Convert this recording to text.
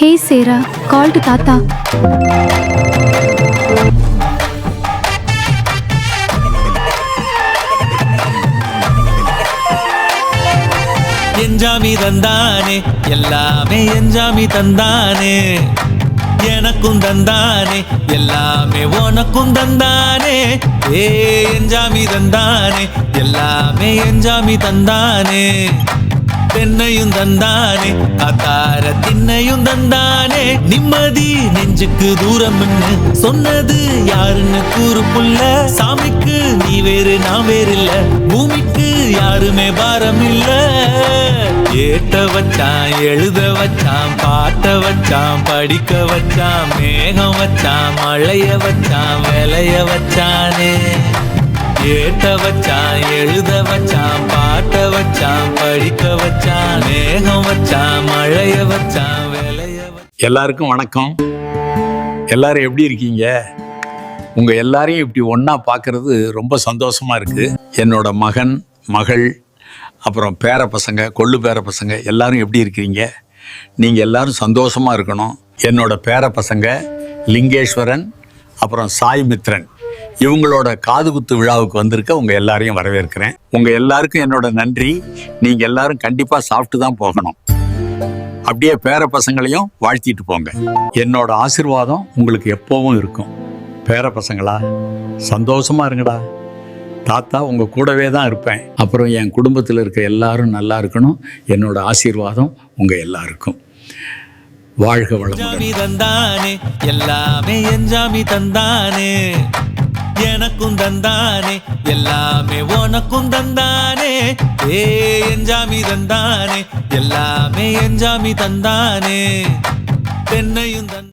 Hey Sarah, call to Tata. என்ஜாமி தந்தானே எல்லாமே என்ஜாமி தந்தானே எனக்கும் தந்தானே எல்லாமே உனக்கும் தந்தானே ஏ என்ஜாமி தந்தானே எல்லாமே என்ஜாமி தந்தானே தென்னையும் தந்தானே அத்தார திண்ணையும் தந்தானே நிம்மதி நெஞ்சுக்கு தூரம்னு சொன்னது யாருன்னு கூறு புள்ள சாமிக்கு நீ வேறு நான் வேறு இல்ல பூமிக்கு யாருமே பாரம் இல்ல ஏட்ட வச்சான் எழுத வச்சான் பாட்ட வச்சான் படிக்க வச்சான் மேகம் வச்சான் மழைய வச்சான் விளைய வச்சானே ஏட்ட வச்சான் எழுத வச்சான் பாட்ட வச்சான் படிக்க வச்சான் மேகம் வச்சான் மழைய வச்சான் விளைய. எல்லாருக்கும் வணக்கம். எல்லாரும் எப்படி இருக்கீங்க? உங்க எல்லாரையும் இப்படி ஒண்ணா பார்க்கறது ரொம்ப சந்தோஷமா இருக்கு. என்னோட மகன் மகள் அப்புறம் பேர பசங்க கொள்ளு பேர பசங்க எல்லாரும் எப்படி இருக்கிறீங்க? நீங்க எல்லாரும் சந்தோஷமா இருக்கணும். என்னோட பேர பசங்க லிங்கேஸ்வரன் அப்புறம் சாய் மித்ரன் இவங்களோட காதுகுத்து விழாவுக்கு வந்திருக்க உங்க எல்லாரையும் வரவேற்கிறேன். உங்க எல்லாருக்கும் என்னோட நன்றி. நீங்க எல்லாரும் கண்டிப்பா சாப்பிட்டு தான் போகணும். அப்படியே பேர பசங்களையும் வாழ்த்திட்டு போங்க. என்னோட ஆசீர்வாதம் உங்களுக்கு எப்பவும் இருக்கும். பேர பசங்களா சந்தோஷமா இருங்கடா. தாத்தா உங்க கூடவே தான் இருப்பேன். அப்புறம் என் குடும்பத்தில் இருக்க எல்லாரும் நல்லா இருக்கணும். என்னோட ஆசீர்வாதம் உங்க எல்லாருக்கும். வாழ்க வளமுடன். தந்தானே எல்லாமே என்ஜாமி தந்தானே எனக்கும் தந்தானே எல்லாமே உனக்கும் தந்தானே ஏ என்ஜாமி தந்தானே எல்லாமே என்ஜாமி தந்தானே தென்னையும்